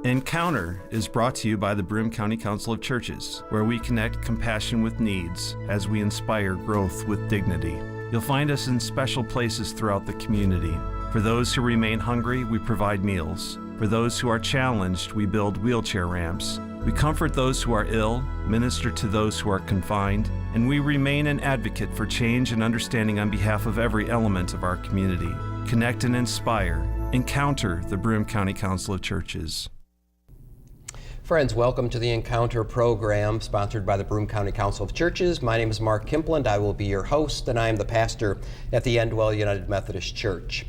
Encounter is brought to you by the Broome County Council of Churches, where we connect compassion with needs as we inspire growth with dignity. You'll find us in special places throughout the community. For those who remain hungry, we provide meals. For those who are challenged, we build wheelchair ramps. We comfort those who are ill, minister to those who are confined, and we remain an advocate for change and understanding on behalf of every element of our community. Connect and inspire. Encounter the Broome County Council of Churches. Friends, welcome to the Encounter program sponsored by the Broome County Council of Churches. My name is Mark Kimpland. I will be your host, and I am the pastor at the Endwell United Methodist Church.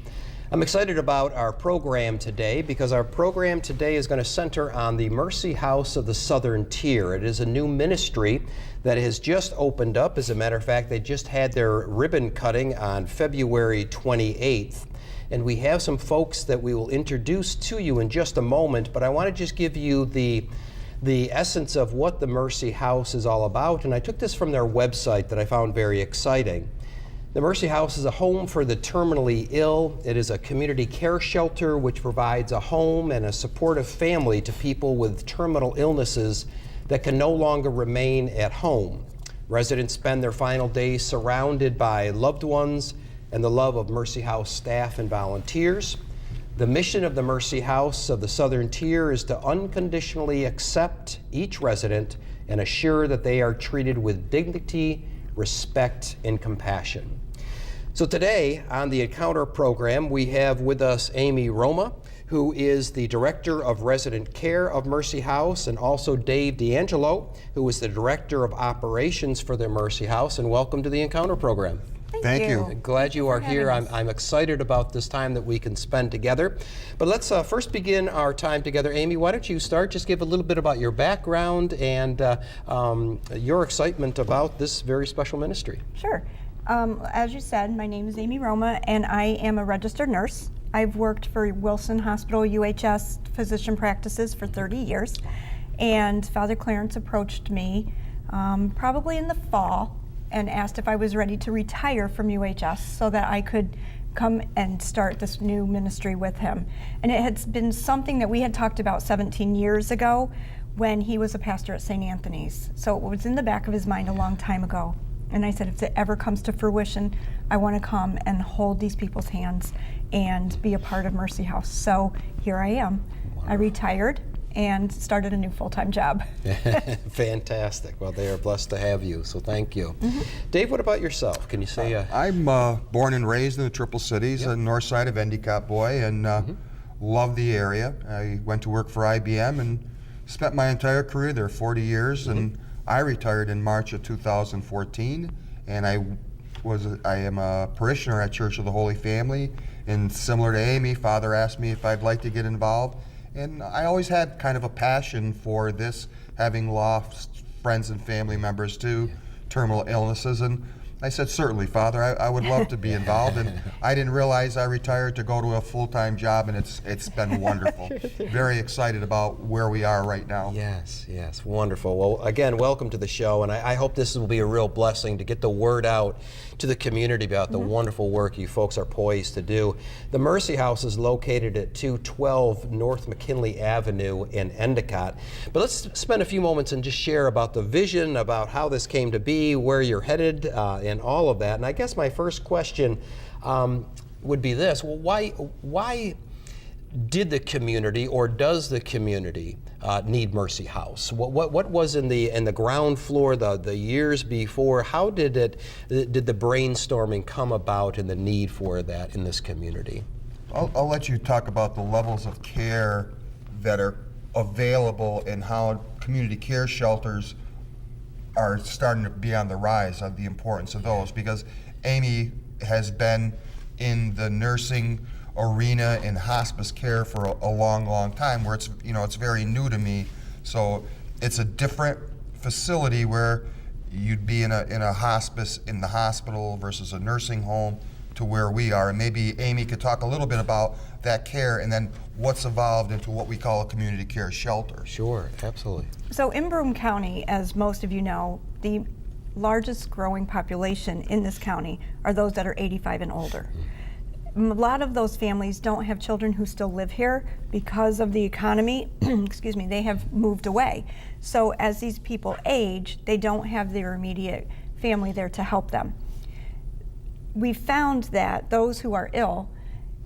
I'm excited about our program today because our program today is going to center on the Mercy House of the Southern Tier. It is a new ministry that has just opened up. As a matter of fact, they just had their ribbon cutting on February 28th. And we have some folks that we will introduce to you in just a moment, but I want to just give you the essence of what the Mercy House is all about. And I took this from their website that I found very exciting. The Mercy House is a home for the terminally ill. It is a community care shelter which provides a home and a supportive family to people with terminal illnesses that can no longer remain at home. Residents spend their final days surrounded by loved ones and the love of Mercy House staff and volunteers. The mission of the Mercy House of the Southern Tier is to unconditionally accept each resident and assure that they are treated with dignity, respect, and compassion. So today on the Encounter program, we have with us Amy Roma, who is the Director of Resident Care of Mercy House, and also Dave DeAngelo, who is the Director of Operations for the Mercy House. And welcome to the Encounter program. Thank you. Glad you are here. I'm excited about this time that we can spend together. But let's first begin our time together. Amy, why don't you start? Just give a little bit about your background and your excitement about this very special ministry. Sure. As you said, my name is Amy Roma, and I am a registered nurse. I've worked for Wilson Hospital UHS physician practices for 30 years, and Father Clarence approached me probably in the fall and asked if I was ready to retire from UHS so that I could come and start this new ministry with him. And it had been something that we had talked about 17 years ago when he was a pastor at St. Anthony's. So it was in the back of his mind a long time ago. And I said, if it ever comes to fruition, I want to come and hold these people's hands and be a part of Mercy House. So here I am. Wow. I retired and started a new full-time job. Fantastic. Well, they are blessed to have you, so thank you. Mm-hmm. Dave, what about yourself? Can you say? I'm born and raised in the Triple Cities, Yep. North side of Endicott boy, and love the area. I went to work for IBM and spent my entire career there, 40 years, and I retired in March of 2014, and I am a parishioner at Church of the Holy Family, and similar to Amy, Father asked me if I'd like to get involved. And I always had kind of a passion for this, having lost friends and family members to terminal illnesses. And I said, certainly, Father, I would love to be involved. And I didn't realize I retired to go to a full-time job, and it's been wonderful. Very excited about where we are right now. Yes, wonderful. Well, again, welcome to the show, and I hope this will be a real blessing to get the word out to the community about the wonderful work you folks are poised to do. The Mercy House is located at 212 North McKinley Avenue in Endicott. But let's spend a few moments and just share about the vision, about how this came to be, where you're headed, and all of that. And I guess my first question would be this: well, why did the community, or does the community, need Mercy House? What was in the ground floor the years before? How did the brainstorming come about and the need for that in this community? I'll let you talk about the levels of care that are available and how community care shelters are starting to be on the rise, of the importance of those, because Amy has been in the nursing arena in hospice care for a long time, where it's very new to me. So it's a different facility where you'd be in a hospice in the hospital versus a nursing home to where we are. And maybe Amy could talk a little bit about that care and then what's evolved into what we call a community care shelter. Sure, absolutely. So in Broome County, as most of you know, the largest growing population in this county are those that are 85 and older. A lot of those families don't have children who still live here because of the economy. Excuse me, they have moved away. So as these people age, they don't have their immediate family there to help them. We found that those who are ill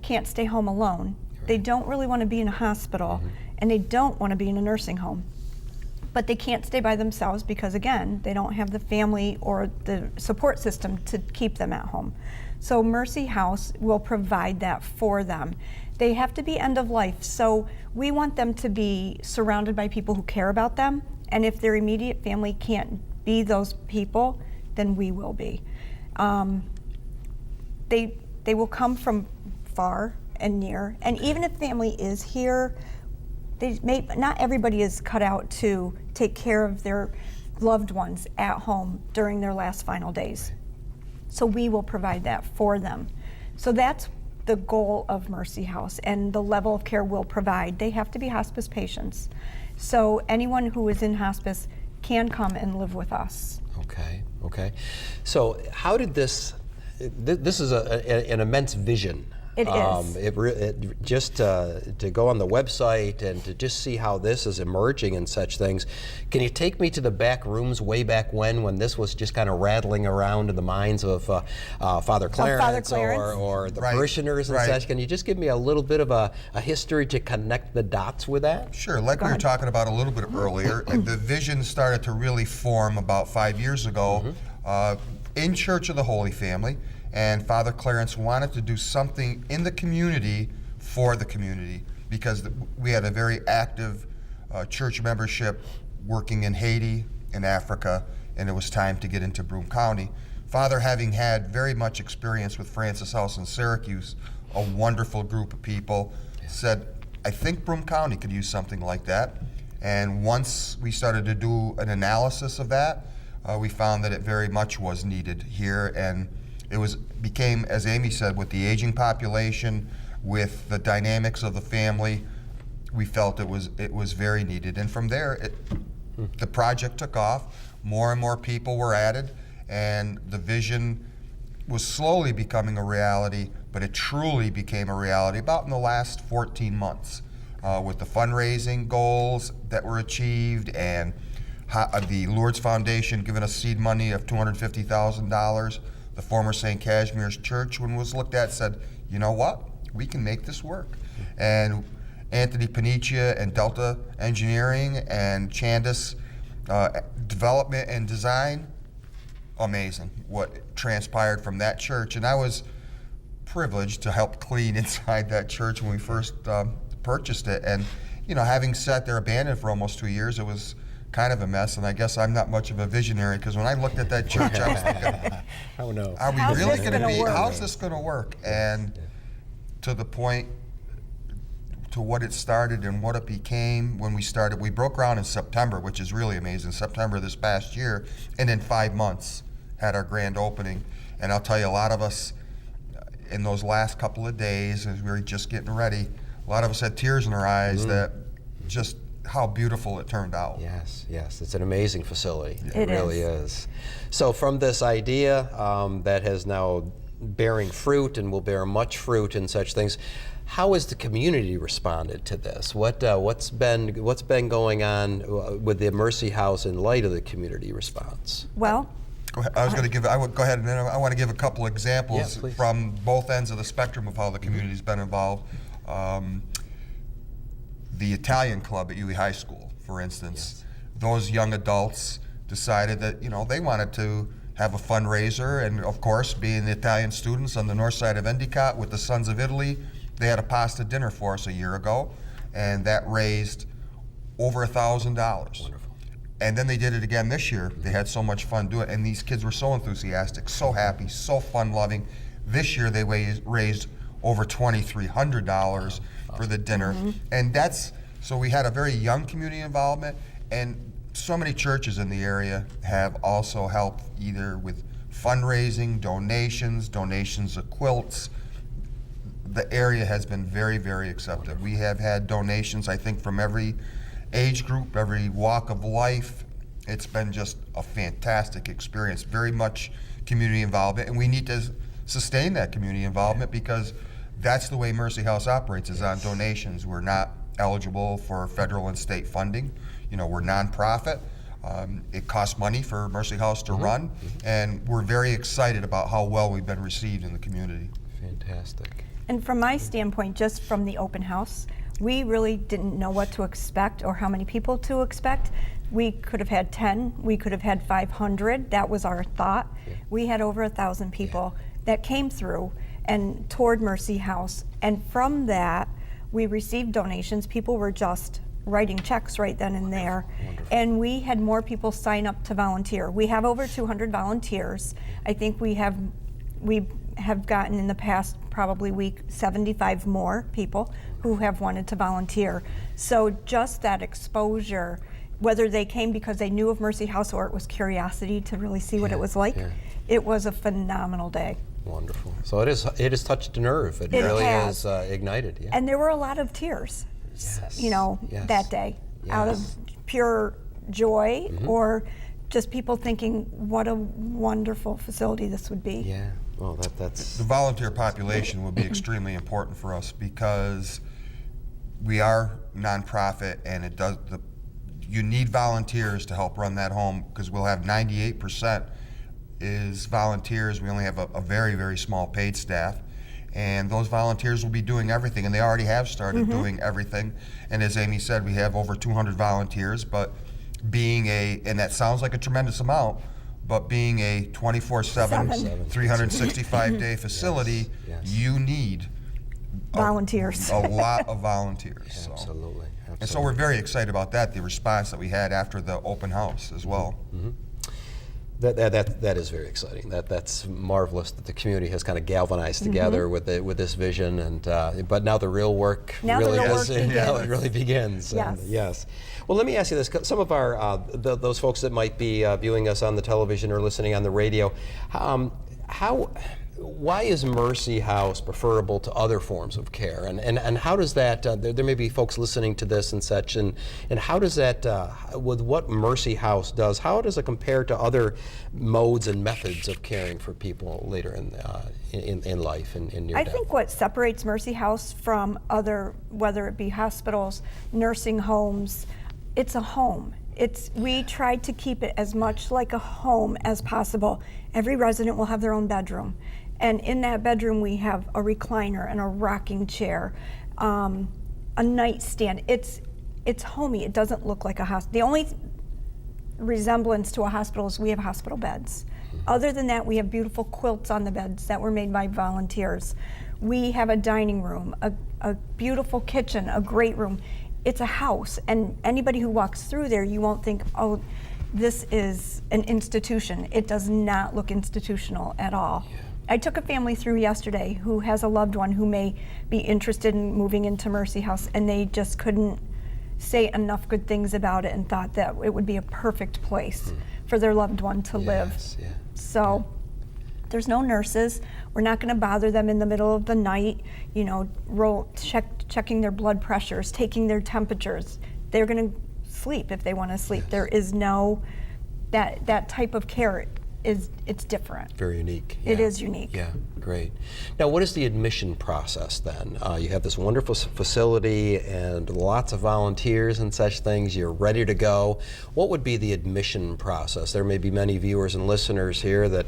can't stay home alone. They don't really want to be in a hospital, and they don't want to be in a nursing home. But they can't stay by themselves because, again, they don't have the family or the support system to keep them at home. So Mercy House will provide that for them. They have to be end of life, so we want them to be surrounded by people who care about them, and if their immediate family can't be those people, then we will be. They will come from far and near, and even if family is here, not everybody is cut out to take care of their loved ones at home during their last final days. So we will provide that for them. So that's the goal of Mercy House, and the level of care we'll provide. They have to be hospice patients. So anyone who is in hospice can come and live with us. Okay. So how did this is an immense vision. It is. Just to go on the website and to just see how this is emerging and such things. Can you take me to the back rooms way back when this was just kind of rattling around in the minds of Father Clarence, or the parishioners and such? Can you just give me a little bit of a history to connect the dots with that? Sure. Like we were talking about a little bit earlier, the vision started to really form about 5 years ago in Church of the Holy Family. And Father Clarence wanted to do something in the community for the community, because we had a very active church membership working in Haiti and Africa, and it was time to get into Broome County. Father, having had very much experience with Francis House in Syracuse, a wonderful group of people, said, I think Broome County could use something like that. And once we started to do an analysis of that, we found that it very much was needed here, and it became, as Amy said, with the aging population, with the dynamics of the family, we felt it was very needed. And from there, the project took off. More and more people were added, and the vision was slowly becoming a reality, but it truly became a reality about in the last 14 months, with the fundraising goals that were achieved, and the Lourdes Foundation giving us seed money of $250,000. The former St. Casimir's Church, when it was looked at, said, you know what, we can make this work. And Anthony Panicia and Delta Engineering and Chandis Development and Design, amazing what transpired from that church. And I was privileged to help clean inside that church when we first purchased it. And, having sat there abandoned for almost 2 years, it was kind of a mess, and I guess I'm not much of a visionary, because when I looked at that church, I was thinking, oh no, are we really going to be, how's this going to work? And to the point, to what it started and what it became when we started, we broke ground in September, which is really amazing, September this past year, and in 5 months had our grand opening. And I'll tell you, a lot of us, in those last couple of days, as we were just getting ready, a lot of us had tears in our eyes that just how beautiful it turned out. Yes, it's an amazing facility. It really is. So from this idea that has now bearing fruit and will bear much fruit and such things, how has the community responded to this? What's been going on with the Mercy House in light of the community response? Well, I would go ahead, and then I want to give a couple examples Yeah, from both ends of the spectrum of how the community's been involved. The Italian club at Ely High School, for instance, those young adults decided that they wanted to have a fundraiser, and of course, being the Italian students on the north side of Endicott with the Sons of Italy, they had a pasta dinner for us a year ago, and that raised over $1,000. Wonderful. And then they did it again this year. They had so much fun doing it, and these kids were so enthusiastic, so happy, so fun-loving. This year they raised over $2,300 for the dinner. And so we had a very young community involvement, and so many churches in the area have also helped either with fundraising, donations of quilts. The area has been very, very accepted. We have had donations, I think, from every age group, every walk of life. It's been just a fantastic experience, very much community involvement, and we need to sustain that community involvement, because that's the way Mercy House operates, is on donations. We're not eligible for federal and state funding. You know, we're nonprofit. It costs money for Mercy House to run, and we're very excited about how well we've been received in the community. Fantastic. And from my standpoint, just from the open house, we really didn't know what to expect or how many people to expect. We could have had 10, we could have had 500, that was our thought. We had over 1,000 people that came through and toured Mercy House, and from that, we received donations. People were just writing checks right then and there. And we had more people sign up to volunteer. We have over 200 volunteers. I think we have gotten in the past probably week 75 more people who have wanted to volunteer. So just that exposure, whether they came because they knew of Mercy House or it was curiosity to really see what it was like, it was a phenomenal day. Wonderful. So it has touched a nerve. It really has ignited. Yeah. And there were a lot of tears, you know, that day, out of pure joy or just people thinking what a wonderful facility this would be. Yeah. Well, that's the volunteer population will be extremely important for us because we are nonprofit, and you need volunteers to help run that home, because we'll have 98% is volunteers. We only have a very, very small paid staff, and those volunteers will be doing everything, and they already have started doing everything. And as Amy said, we have over 200 volunteers, but being and that sounds like a tremendous amount, but being a 24/7, 365-day facility, you need volunteers. A lot of volunteers. Absolutely. And so we're very excited about that, the response that we had after the open house as well. That is very exciting. That's marvelous that the community has kind of galvanized together with this vision, and but now the real work really begins. Yes. And, yes. Well, let me ask you this: some of our those folks that might be viewing us on the television or listening on the radio, why is Mercy House preferable to other forms of care, and how does that? There may be folks listening to this and such, and how does that, with what Mercy House does, how does it compare to other modes and methods of caring for people later in life and in near death? I think what separates Mercy House from other, whether it be hospitals, nursing homes, it's a home. We try to keep it as much like a home as possible. Every resident will have their own bedroom. And in that bedroom, we have a recliner and a rocking chair, a nightstand. It's homey. It doesn't look like a hospital. The only resemblance to a hospital is we have hospital beds. Other than that, we have beautiful quilts on the beds that were made by volunteers. We have a dining room, a beautiful kitchen, a great room. It's a house, and anybody who walks through there, you won't think, oh, this is an institution. It does not look institutional at all. Yeah. I took a family through yesterday who has a loved one who may be interested in moving into Mercy House, and they just couldn't say enough good things about it and thought that it would be a perfect place for their loved one to live. Yeah. So there's no nurses. We're not going to bother them in the middle of the night, you know, checking their blood pressures, taking their temperatures. They're going to sleep if they want to sleep. Yes. There is no, that type of care it's different. Very unique. It is unique. Yeah, great. Now, what is the admission process then? You have this wonderful facility and lots of volunteers and such things. You're ready to go. What would be the admission process? There may be many viewers and listeners here that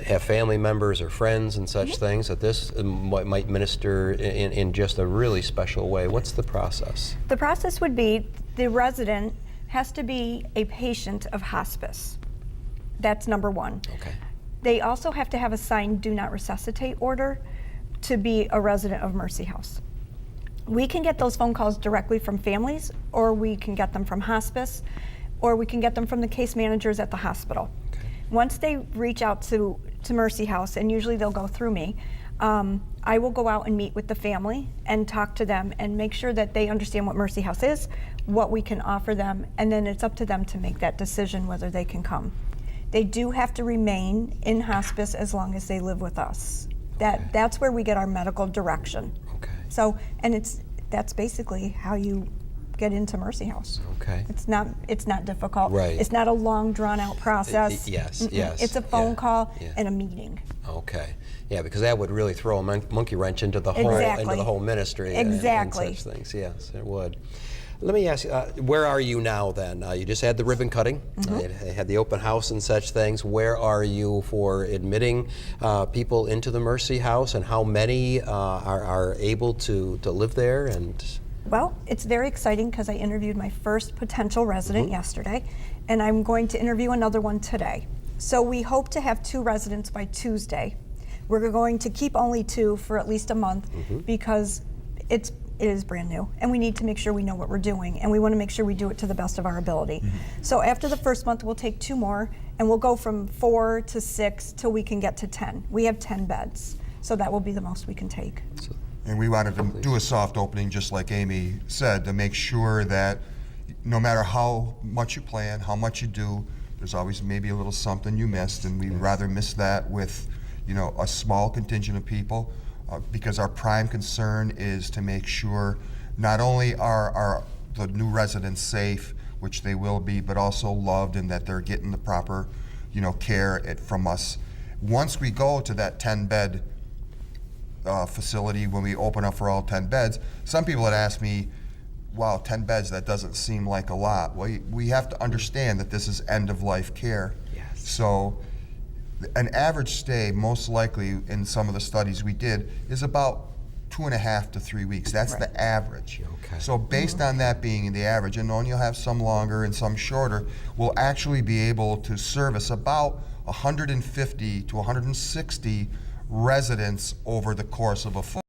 have family members or friends and such things that this might minister in just a really special way. What's the process? The process would be the resident has to be a patient of hospice. That's number one. Okay. They also have to have a signed do not resuscitate order to be a resident of Mercy House. We can get those phone calls directly from families, or we can get them from hospice, or we can get them from the case managers at the hospital. Okay. Once they reach out to Mercy House, and usually they'll go through me, I will go out and meet with the family and talk to them and make sure that they understand what Mercy House is, what we can offer them, and then it's up to them to make that decision whether they can come. They do have to remain in hospice as long as they live with us. That's where we get our medical direction. Okay. So, and that's basically how you get into Mercy House. Okay. It's not difficult. Right. It's not a long, drawn-out process. Yes, yes. It's a phone call yeah. and a meeting. Okay. Yeah, because that would really throw a monkey wrench into the whole ministry. Exactly. And such things. Yes, it would. Let me ask you, where are you now then? You just had the ribbon cutting, had the open house and such things. Where are you for admitting people into the Mercy House, and how many are able to live there? And Well, it's very exciting because I interviewed my first potential resident yesterday, and I'm going to interview another one today. So we hope to have 2 residents by Tuesday. We're going to keep only 2 for at least a month because it is brand new, and we need to make sure we know what we're doing, and we want to make sure we do it to the best of our ability. So after the first month, we'll take 2 more, and we'll go from 4 to 6 till we can get to 10. We have 10 beds, so that will be the most we can take. And we wanted to do a soft opening, just like Amy said, to make sure that no matter how much you plan, how much you do, there's always maybe a little something you missed, and we'd rather miss that with, a small contingent of people, because our prime concern is to make sure not only are the new residents safe, which they will be, but also loved, and that they're getting the proper, care from us. Once we go to that 10-bed facility, when we open up for all 10 beds, some people had asked me, wow, 10 beds, that doesn't seem like a lot. Well, we have to understand that this is end-of-life care. Yes. So an average stay, most likely in some of the studies we did, is about 2.5 to 3 weeks. That's the average. Okay. So based on that being the average, and knowing you'll have some longer and some shorter, we'll actually be able to service about 150 to 160 residents over the course of a full